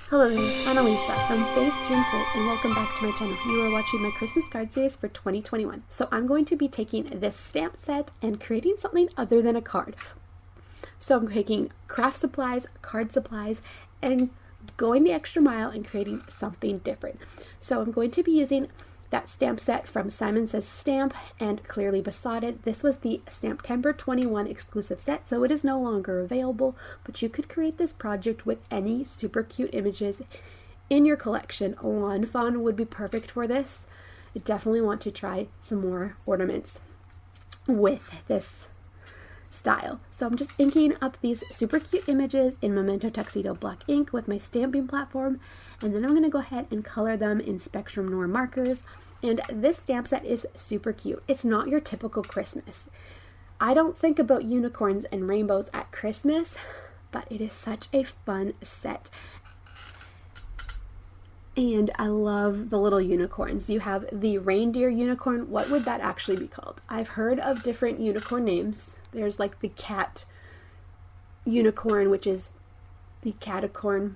Hello, I'm Annalisa from Faith Dream Create, and welcome back to my channel. You are watching my Christmas card series for 2021. So I'm going to be taking this stamp set and creating something other than a card. So I'm taking craft supplies, card supplies, and going the extra mile and creating something different. So I'm going to be using that stamp set from Simon Says Stamp and Clearly Besotted. This was the Stamptember 21 exclusive set, so it is no longer available, but you could create this project with any super cute images in your collection. One fawn would be perfect for this. I definitely want to try some more ornaments with this style. So I'm just inking up these super cute images in Memento Tuxedo black ink with my stamping platform, and then I'm going to go ahead and color them in Spectrum Noir markers. And this stamp set is super cute. It's not your typical Christmas. I don't think about unicorns and rainbows at Christmas, but it is such a fun set. And I love the little unicorns. You have the reindeer unicorn. What would that actually be called? I've heard of different unicorn names. There's like the cat unicorn, which is the catacorn.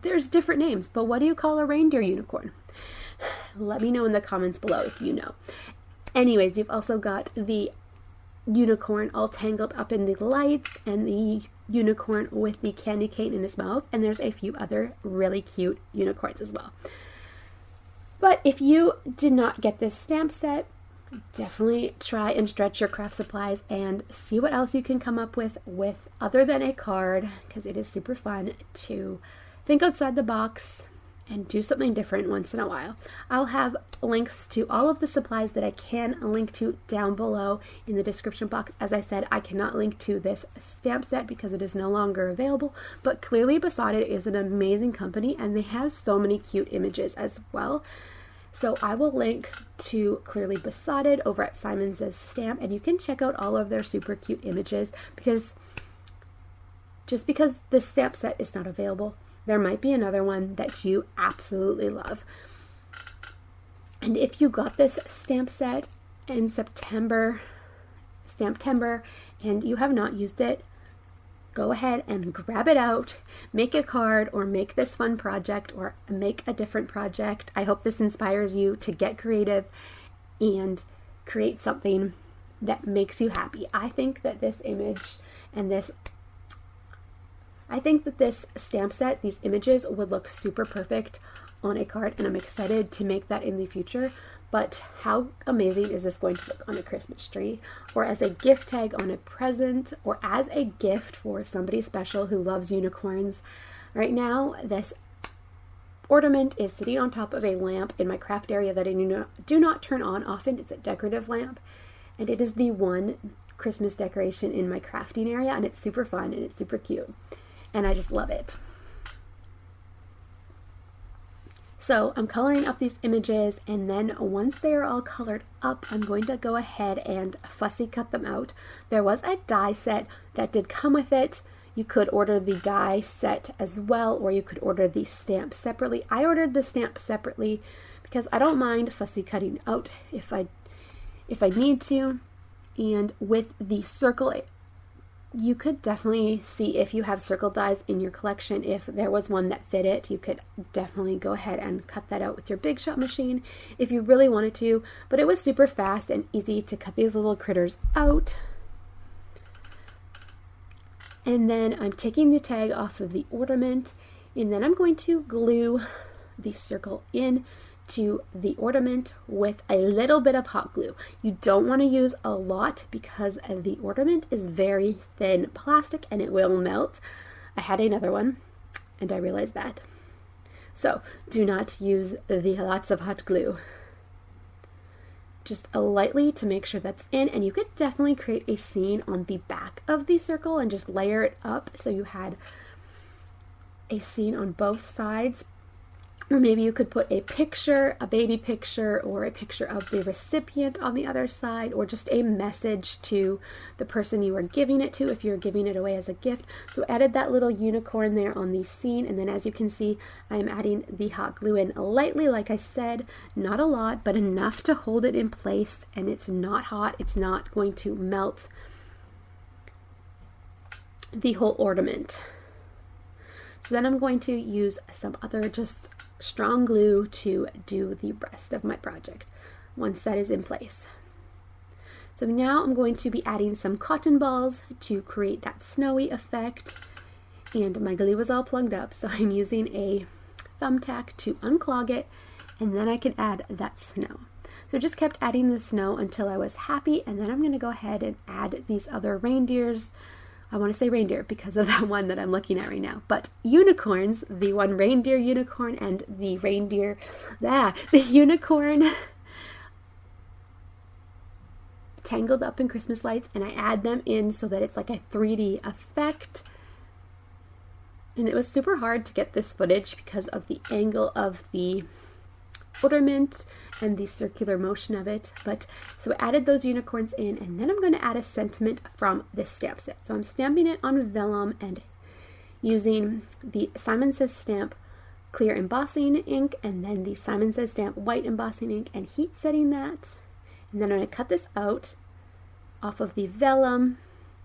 There's different names, but what do you call a reindeer unicorn? Let me know in the comments below if you know. Anyways, you've also got the unicorn all tangled up in the lights, and the unicorn with the candy cane in his mouth, and there's a few other really cute unicorns as well. But if you did not get this stamp set, definitely try and stretch your craft supplies and see what else you can come up with other than a card, because it is super fun to think outside the box and do something different once in a while. I'll have links to all of the supplies that I can link to down below in the description box. As I said, I cannot link to this stamp set because it is no longer available, but Clearly Besotted is an amazing company and they have so many cute images as well. So I will link to Clearly Besotted over at Simon Says Stamp, and you can check out all of their super cute images, because just because this stamp set is not available, there might be another one that you absolutely love. And if you got this stamp set in Stamptember, and you have not used it, go ahead and grab it out, make a card, or make this fun project, or make a different project. I hope this inspires you to get creative and create something that makes you happy. I think that this image and this stamp set, these images would look super perfect on a card, and I'm excited to make that in the future. But how amazing is this going to look on a Christmas tree, or as a gift tag on a present, or as a gift for somebody special who loves unicorns? Right now, this ornament is sitting on top of a lamp in my craft area that I do not turn on often. It's a decorative lamp, and it is the one Christmas decoration in my crafting area, and it's super fun and it's super cute, and I just love it. So I'm coloring up these images, and then once they are all colored up, I'm going to go ahead and fussy cut them out. There was a die set that did come with it. You could order the die set as well, or you could order the stamp separately. I ordered the stamp separately because I don't mind fussy cutting out if I need to. And with the circle, you could definitely see if you have circle dies in your collection. If there was one that fit it, you could definitely go ahead and cut that out with your Big Shot machine if you really wanted to. But it was super fast and easy to cut these little critters out. And then I'm taking the tag off of the ornament, and then I'm going to glue the circle in to the ornament with a little bit of hot glue. You don't want to use a lot because the ornament is very thin plastic and it will melt. I had another one and I realized that. So do not use the lots of hot glue. Just lightly to make sure that's in, and you could definitely create a scene on the back of the circle and just layer it up so you had a scene on both sides. Or maybe you could put a picture, a baby picture, or a picture of the recipient on the other side, or just a message to the person you are giving it to if you're giving it away as a gift. So I added that little unicorn there on the scene, and then as you can see, I'm adding the hot glue in lightly, like I said, not a lot, but enough to hold it in place, and it's not hot, it's not going to melt the whole ornament. So then I'm going to use some other just strong glue to do the rest of my project once that is in place. So now I'm going to be adding some cotton balls to create that snowy effect. And my glue is all plugged up, so I'm using a thumbtack to unclog it, and then I can add that snow. So I just kept adding the snow until I was happy, and then I'm going to go ahead and add these other reindeers. I want to say reindeer because of that one that I'm looking at right now, but unicorns, the one reindeer unicorn and the the unicorn tangled up in Christmas lights, and I add them in so that it's like a 3D effect. And it was super hard to get this footage because of the angle of the ornament and the circular motion of it. But so I added those unicorns in, and then I'm going to add a sentiment from this stamp set. So I'm stamping it on vellum and using the Simon Says Stamp clear embossing ink, and then the Simon Says Stamp white embossing ink, and heat setting that. And then I'm going to cut this out off of the vellum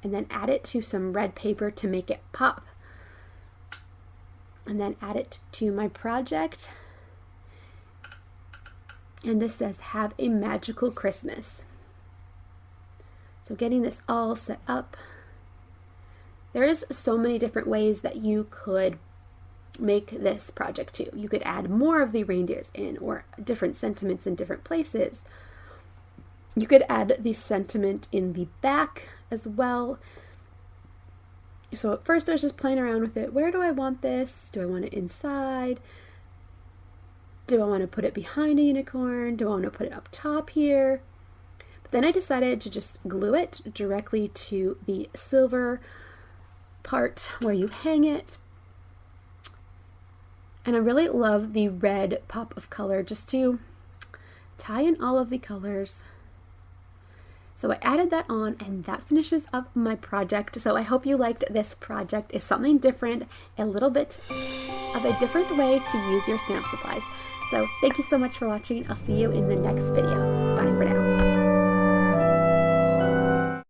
and then add it to some red paper to make it pop. And then add it to my project. And this says, "Have a magical Christmas." So getting this all set up. There is so many different ways that you could make this project too. You could add more of the reindeers in, or different sentiments in different places. You could add the sentiment in the back as well. So at first I was just playing around with it. Where do I want this? Do I want it inside? Do I want to put it behind a unicorn? Do I want to put it up top here? But then I decided to just glue it directly to the silver part where you hang it. And I really love the red pop of color just to tie in all of the colors. So I added that on, and that finishes up my project. So I hope you liked this project. It's something different, a little bit of a different way to use your stamp supplies. So thank you so much for watching. I'll see you in the next video. Bye for now.